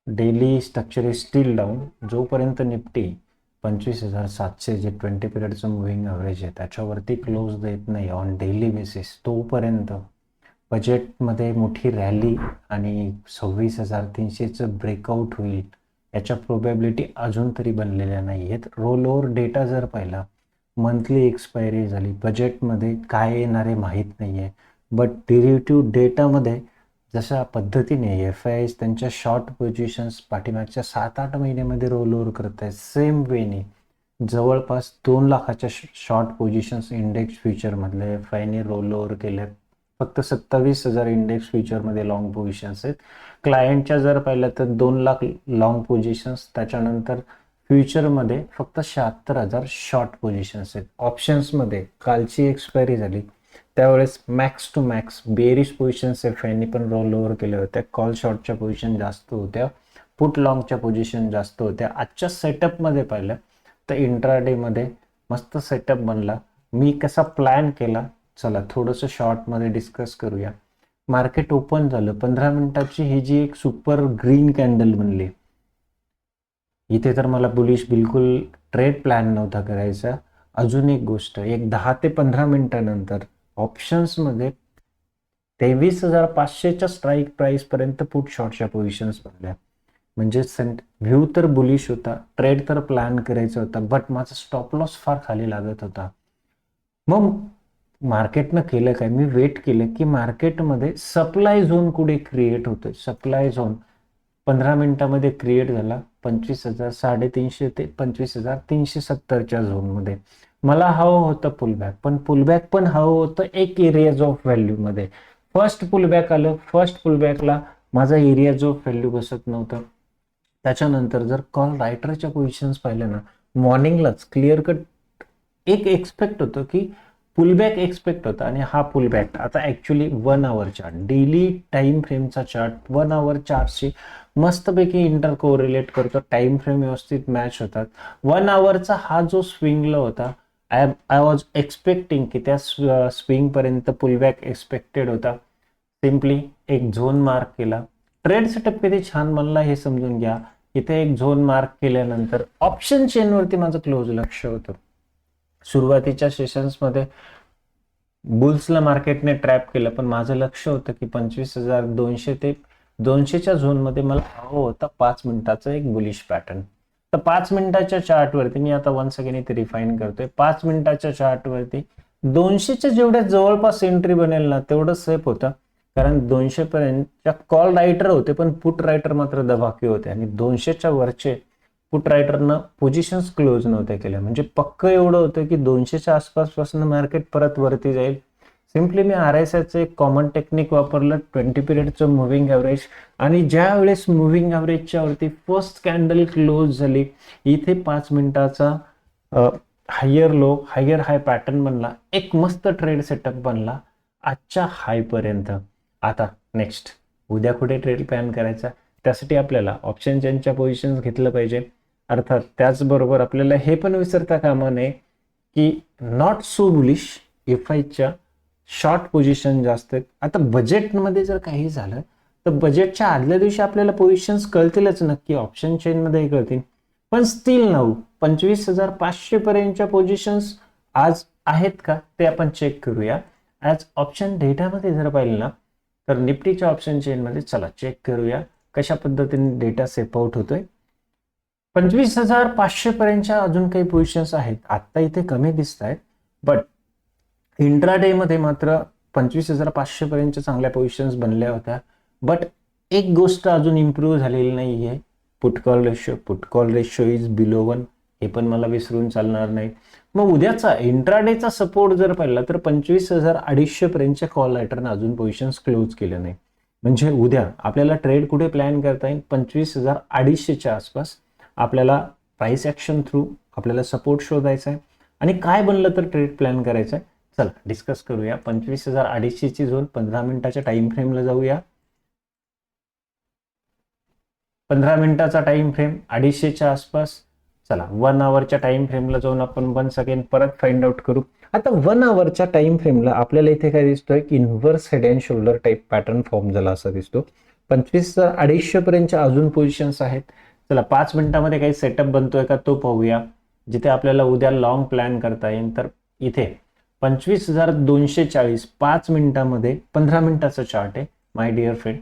Daily structure is steel down. जोपर्यंत Nifty 25,700 जे 20 पिरियडचं moving average आहे त्याच्यावरती क्लोज देत नाही ऑन डेली बेसिस, तोपर्यंत बजेटमध्ये मोठी रॅली आणि 26,300चं ब्रेकआउट होईल याच्या प्रोबॅबिलिटी अजून तरी बनलेल्या नाही आहेत. रोल ओव्हर डेटा जर पाहिला, मंथली एक्सपायरी झाली, बजेटमध्ये काय येणार आहे माहीत नाही आहे, बट डेरिव्हेटिव्ह डेटामध्ये जशा पद्धतीने एफ आय एस त्यांच्या शॉर्ट पोझिशन्स पाठीमागच्या 7-8 महिन्यामध्ये रोल ओव्हर करत आहेत, सेम वेने जवळपास 2 लाखाच्या शॉर्ट पोझिशन्स इंडेक्स फ्युचरमधले एफ आयने रोल ओव्हर केल्या. फक्त 27,000 इंडेक्स फ्युचरमध्ये लॉंग पोझिशन्स आहेत. क्लायंटच्या जर पाहिलं तर 2 लाख लॉंग पोझिशन्स, त्याच्यानंतर फ्युचरमध्ये फक्त 76,000 शॉर्ट पोझिशन्स आहेत. ऑप्शन्समध्ये कालची एक्सपायरी झाली त्यावेळेस max to max bearish positions F आयनी पण रोल ओव्हर केल्या होत्या. कॉल शॉर्टच्या पोझिशन जास्त होत्या, पुट लॉंगच्या पोझिशन जास्त होत्या. आजच्या सेटअपमध्ये पाहिलं तर इंट्राडेमध्ये मस्त सेटअप बनला. मी कसा प्लॅन केला, चला थोडंसं शॉर्टमध्ये डिस्कस करूया. मार्केट ओपन झालं, 15 मिनिटाची ही जी एक सुपर ग्रीन कॅन्डल बनली, इथे तर मला बुलिश बिलकुल ट्रेड प्लॅन नव्हता करायचा. अजून एक गोष्ट, एक 10 ते 15 मिनिटानंतर ऑप्शन्समध्ये 23,500च्या स्ट्राईक प्राईसपर्यंत पुट शॉर्टच्या पोझिशन्स बनल्या. म्हणजे व्ह्यू तर बुलिश होता, ट्रेड तर प्लॅन करायचा होता, बट माझा स्टॉप लॉस फार खाली लागत होता. मग मार्केटनं केलं काय, मी वेट केलं की मार्केटमध्ये सप्लाय झोन कुठे क्रिएट होतोय. सप्लाय झोन 15 मिनिटामध्ये क्रिएट झाला 25,350 ते 25,370च्या झोनमध्ये. मला हवं होतं पुलबॅक, पण पुलबॅक पण हवं होतं एक एरियाज ऑफ व्हॅल्यूमध्ये. फर्स्ट पुलबॅक आलं, फर्स्ट पुलबॅकला माझा एरियाज ऑफ व्हॅल्यू बसत नव्हतं. त्याच्यानंतर जर कॉल रायटरच्या पोझिशन्स पाहिल्या ना, मॉर्निंगलाच क्लिअर कट एक एक्सपेक्ट होतं की पुलबॅक एक्सपेक्ट होता, आणि हा पुलबॅक आता ॲक्च्युली 1 आवरच्या डेली टाईम फ्रेमचा चार्ट 1 आवर चार्टशी मस्तपैकी इंटर कोरिलेट करतो. टाईम फ्रेम व्यवस्थित मॅच होतात. 1 आवरचा हा जो स्विंगला होता, आय वॉज एक्सपेक्टिंग की त्या स्विंगपर्यंत पुलबॅक एक्सपेक्टेड होता. सिम्पली एक झोन मार्क केला. ट्रेड सेटअप किती छान बनला हे समजून घ्या. इथे एक झोन मार्क केल्यानंतर ऑप्शन चेनवरती माझं क्लोज लक्ष होतं. सुरुवातीच्या सेशन्समध्ये बुल्सला मार्केटने ट्रॅप केलं, पण माझं लक्ष होतं की 25,200 ते 200च्या झोनमध्ये मला हवं होता 5 मिनिटाचा एक बुलिश पॅटर्न. तर 5 मिनिटाच्या चार्टवरती मी आता वन्स अगेन इथे रिफाईन करतोय. 5 मिनिटाच्या चार्टवरती 200च्या जेवढ्या जवळपास एंट्री बनेल ना तेवढं सेफ होतं, कारण 200 पर्यंतच्या कॉल रायटर होते पण पुट रायटर मात्र दबाकी होते, आणि 200च्या वरचे पुट रायटरनं पोझिशन्स क्लोज नव्हत्या केल्या. म्हणजे पक्क एवढं होतं की 200च्या आसपासपासून मार्केट परत वरती जाईल. सिम्पली मी RSIचं एक कॉमन टेक्निक वापरलं, 20 पिरियडचं मुव्हिंग ॲव्हरेज, आणि ज्या वेळेस मुव्हिंग ॲव्हरेजच्या वरती फर्स्ट कॅन्डल क्लोज झाली, इथे 5 मिनिटाचा हायर लो हायर हाय पॅटर्न बनला. एक मस्त ट्रेड सेटअप बनला आजच्या हायपर्यंत. आता नेक्स्ट उद्या कुठे ट्रेड प्लॅन करायचा, त्यासाठी आपल्याला ऑप्शन चेनच्या पोझिशन्स घेतलं पाहिजे. अर्थात त्याचबरोबर आपल्याला हे पण विसरता कामा नये की नॉट सो बुलिश एफ आयच्या शॉर्ट पोझिशन जास्त आहेत. आता बजेटमध्ये जर काही झालं तर बजेटच्या आदल्या दिवशी आपल्याला पोझिशन्स कळतीलच नक्की, ऑप्शन चेनमध्ये कळतील, पण स्टील नाऊ 25,500 पर्यंतच्या पोझिशन्स आज आहेत का ते आपण चेक करूया. आज ऑप्शन डेटामध्ये जर पाहिलं ना तर निफ्टीच्या ऑप्शन चेनमध्ये चला चेक करूया कशा पद्धतीने डेटा सेप आउट होतोय. 25,500 पर्यंतच्या अजून काही पोझिशन्स आहेत, आता इथे कमी दिसत आहेत, बट इंट्राडे मध्ये मात्र 25,500 पर्यंतच्या चांगल्या पोझिशन्स बनल्या होत्या. बट एक गोष्ट अजून इम्प्रूव्ह झालेली नाहीये, put call ratio is below 1, हे पण मला विसरून चालणार नाही. मग उद्याचा इंट्राडेचा सपोर्ट जर पाहिला तर 25,250 पर्यंतच्या कॉल रायटरनं अजून पोझिशन्स क्लोज केल्या नाही. म्हणजे उद्या आपल्याला ट्रेड कुठे प्लॅन करता येईल, 25,250च्या आसपास आपल्याला प्राइस ऍक्शन थ्रू आपल्याला सपोर्ट शोधायचा आहे, आणि काय बनलं तर ट्रेड प्लॅन करायचा आहे. चला डिस्कस करूया. 25,250ची झोन 15 मिनिटाच्या टाइम फ्रेमला जाऊया. 15 मिनिटाचा टाइम फ्रेम 250च्या आसपास. चला 1 आवरच्या टाइम फ्रेमला जाऊन आपण वन्स अगेन परत फाइंड आउट करू. आता 1 आवरच्या टाइम फ्रेमला आपल्याला इथे काय दिसतोय की inverse head and shoulder type pattern form झाला असा दिसतो. 25,250 पर्यंतच्या अजून पोझिशन्स आहेत. चला 5 मिनिटामध्ये काही सेटअप बनतोय का तो पाहूया, जिथे आपल्याला उद्या लॉंग प्लॅन करता येईल. तर इथे 25,240 5 मिनिटामध्ये 15 मिनिटाचा चार्ट आहे my dear friend.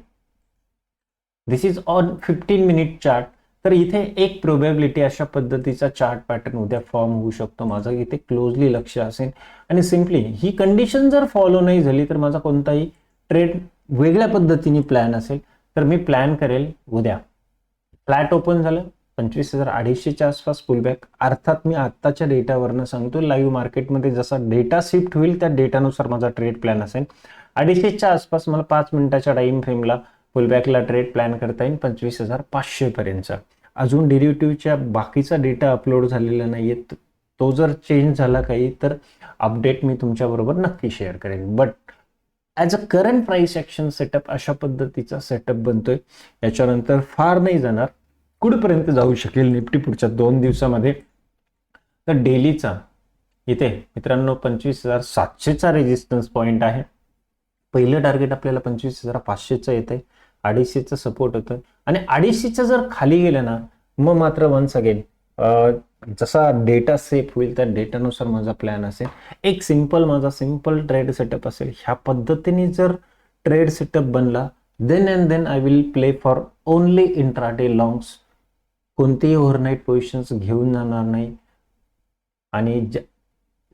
This is on 15 minute chart. तर इथे एक प्रोबॅबिलिटी अशा पद्धतीचा चार्ट पॅटर्न उद्या फॉर्म होऊ शकतो. माझं इथे क्लोजली लक्ष असेल आणि सिम्पली ही कंडिशन जर फॉलो नाही झाली तर माझा कोणताही ट्रेड वेगळ्या पद्धतीने प्लॅन असेल तर मी प्लॅन करेल उद्या फ्लॅट ओपन झालं 25,250च्या आसपास पुलबॅक. अर्थात मी आत्ताच्या डेटावरनं सांगतो, लाईव्ह मार्केटमध्ये जसा डेटा शिफ्ट होईल त्या डेटानुसार माझा ट्रेड प्लॅन असेल. 250च्या आसपास मला 5 मिनिटाच्या टाइम फ्रेमला पुलबॅकला ट्रेड प्लॅन करता येईल 25,500 पर्यंतचा. अजून डेरिव्हेटिव्हच्या बाकीचा डेटा अपलोड झालेला नाहीये, तो जर चेंज झाला काही तर अपडेट मी तुमच्याबरोबर नक्की शेअर करेन. But as a current price action setup अशा पद्धतीचा सेटअप बनतोय. याच्यानंतर फार नाही जाणार, कुठपर्यंत जाऊ शकेल निफ्टी पुढच्या 2 दिवसामध्ये. तर डेलीचा इथे मित्रांनो 25,700चा रेजिस्टन्स पॉईंट आहे. पहिलं टार्गेट आपल्याला 25,500चं येतंय, 250चं सपोर्ट होतं आणि 250चं जर खाली गेलं ना मग मात्र वन्स अगेन जसा डेटा सेफ होईल त्या डेटानुसार माझा प्लॅन असेल. एक माझा सिंपल ट्रेड सेटअप असेल. ह्या पद्धतीने जर ट्रेड सेटअप बनला then and then I will play for only intraday longs. कोणतेही ओव्हरनाईट पोझिशन्स घेऊन जाणार नाही. आणि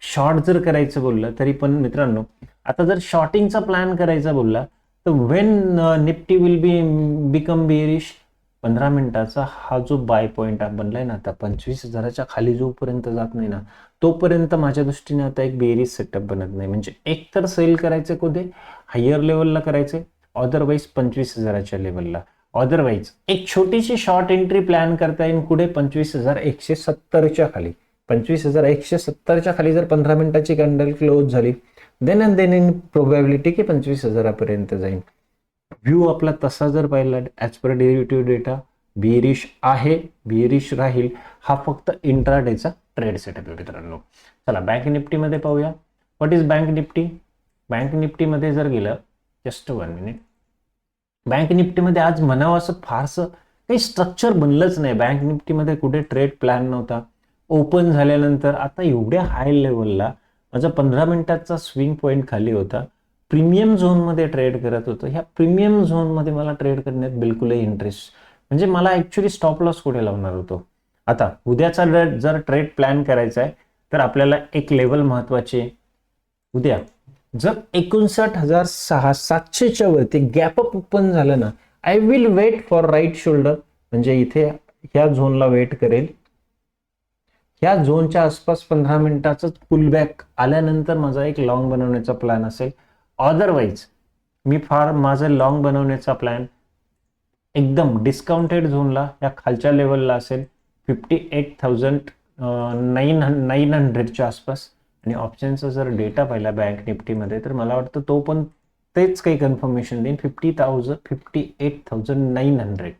शॉर्ट जर करायचं बोललं तरी पण मित्रांनो आता जर शॉर्टिंगचा प्लॅन करायचा बोलला तर when Nifty will become bearish 15 मिनिटाचा हा जो बाय पॉईंट बनलाय ना आता 25,000च्या खाली जोपर्यंत जात नाही ना तोपर्यंत माझ्या दृष्टीने आता एक बेरिश सेटअप बनत नाही. म्हणजे एक तर सेल करायचं कुठे हायर लेवलला करायचे, अदरवाईज 25,000च्या लेवलला. अदरवाईज एक छोटीशी शॉर्ट एंट्री प्लॅन करता येईल कुठे 25,170च्या खाली. 25,170च्या खाली जर 15 मिनिटाची कॅन्डल क्लोज झाली then and then in probability की 25,000पर्यंत जाईल. व्ह्यू आपला तसा जर पाहिला as per derivative data bearish आहे, बियरिश राहील. हा फक्त इंट्राडेचा ट्रेड सेटअप आहे मित्रांनो. चला बँक निफ्टीमध्ये पाहूया. What is bank Nifty. Bank निफ्टीमध्ये जर गेलं जस्ट 1 मिनिट. बँक निफ्टीमध्ये आज म्हणावं असं फारसं काही स्ट्रक्चर बनलंच नाही. बँक निफ्टीमध्ये कुठे ट्रेड प्लॅन नव्हता. ओपन झाल्यानंतर आता एवढ्या हाय लेवलला माझा 15 मिनिटाचा स्विंग पॉईंट खाली होता. प्रीमियम झोनमध्ये ट्रेड करत होतो. ह्या प्रीमियम झोनमध्ये मला ट्रेड करण्यात बिलकुलही इंटरेस्ट म्हणजे मला ॲक्च्युली स्टॉप लॉस कुठे लावणार होतो. आता उद्याचा जर ट्रेड प्लॅन करायचा आहे तर आपल्याला एक लेवल महत्वाची. उद्या जर 59,700च्या वरती गॅप अप ओपन झालं ना I will wait for right shoulder. म्हणजे इथे ह्या झोनला वेट करेल. ह्या झोनच्या आसपास 15 मिनिटाचं पुलबॅक आल्यानंतर माझा एक लॉंग बनवण्याचा प्लॅन असेल. अदरवाईज मी माझं लॉंग बनवण्याचा प्लॅन एकदम डिस्काउंटेड झोनला या खालच्या लेवलला असेल 58,900च्या आसपास. आणि ऑप्शनचा जर डेटा पाहिला बँक निफ्टीमध्ये तर मला वाटतं तो पण तेच काही कन्फर्मेशन देईन 58,900.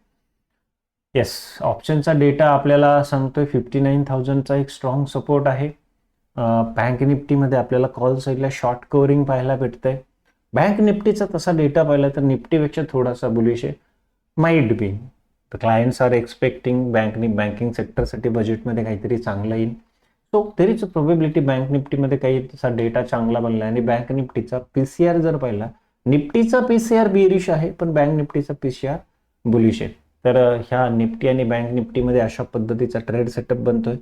येस, ऑप्शनचा डेटा आपल्याला सांगतोय 59,000चा एक स्ट्रॉंग सपोर्ट आहे. बँक निफ्टीमध्ये आपल्याला कॉल साईडला शॉर्ट कव्हरिंग पाहायला भेटतंय. बँक निफ्टीचा तसा डेटा पाहिला तर निफ्टीपेक्षा थोडासा बुलिश आहे. Might be the clients are expecting banking सेक्टरसाठी बजेटमध्ये काहीतरी चांगलं येईल. So there is a probability bank निफ्टीमध्ये काही तसा डेटा चांगला बनला. आणि बँक निफ्टीचा पीसीआर जर पाहिला निफ्टीचा पीसीआर बियरिश आहे पण बँक निफ्टीचा पीसीआर बुलिश आहे. तर ह्या निफ्टी आणि बँक निफ्टीमध्ये अशा पद्धतीचा ट्रेड सेटअप बनतोय.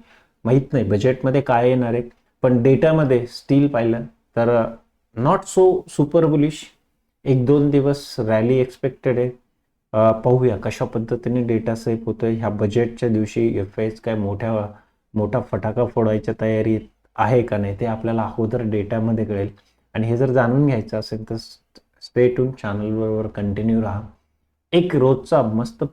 माहीत नाही बजेटमध्ये काय येणार आहे पण डेटामध्ये स्टील पाहिलं तर नॉट सो सुपर बुलिश. 1-2 दिवस रॅली एक्सपेक्टेड आहे. पाहूया कशा पद्धतीने डेटा सेफ होतोय. ह्या बजेटच्या दिवशी एफआयच काय मोठा फटाका फोडायच्या तयारी आहे का नाही ते आपल्याला अगोदर डेटामध्ये कळेल. आणि हे जर जाणून घ्यायचं असेल तर स्टे ट्यून चॅनलवर कंटिन्यू राहा. एक रोजचा मस्त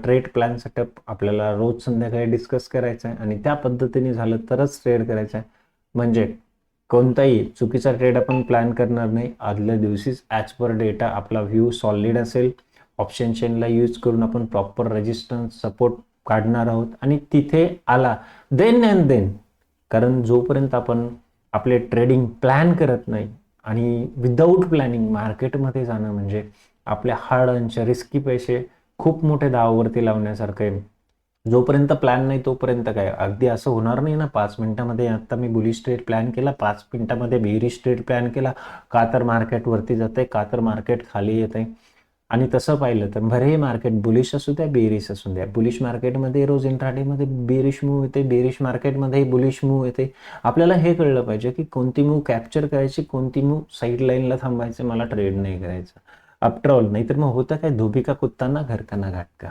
ट्रेड प्लॅन सेटअप आपल्याला रोज संध्याकाळी डिस्कस करायचा आहे आणि त्या पद्धतीने झालं तरच ट्रेड करायचं आहे. म्हणजे कोणताही चुकीचा ट्रेड आपण प्लॅन करणार नाही. आदल्या दिवशीच ॲज पर डेटा आपला व्ह्यू सॉलिड असेल. ऑप्शन चेनला यूज करून आपण प्रॉपर रेजिस्टन्स सपोर्ट काढणार आहोत आणि तिथे आला देन अँड देन. कारण जोपर्यंत आपण आपले ट्रेडिंग प्लॅन करत नाही आणि विदाऊट प्लॅनिंग मार्केटमध्ये जाणं म्हणजे आपल्या हार्ड अर्नचे रिस्की पैसे खूप मोठे दावावरती लावण्यासारखं आहे. जोपर्यंत प्लॅन नाही तोपर्यंत काय, अगदी असं होणार नाही ना 5 मिनिटामध्ये. आता मी बुलिश ट्रेड प्लॅन केला, 5 मिनिटामध्ये बेरिश ट्रेड प्लॅन केला, का तर मार्केट वरती जाते, का तर मार्केट खाली येते. आणि तसं पाहिलं तर भले मार्केट बुलिश असू द्या बेरिश असू द्या, बुलिश मार्केटमध्ये रोज इंट्राडेमध्ये बेरिश मूव्ह येते, बेरिश मार्केटमध्ये बुलिश मूव्ह येते. आपल्याला हे कळलं पाहिजे की कोणती मूव्ह कॅप्चर करायची, कोणती मूव्ह साईड लाईनला थांबायचं, मला ट्रेड नाही करायचं आफ्टर ऑल. नाहीतर मग होतं काय, धोबी का कुत्ता ना घर का ना घाट का.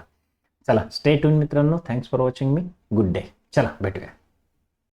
चला स्टे ट्यून मित्रांनो, thanks for watching me. Good day. चला भेटूया.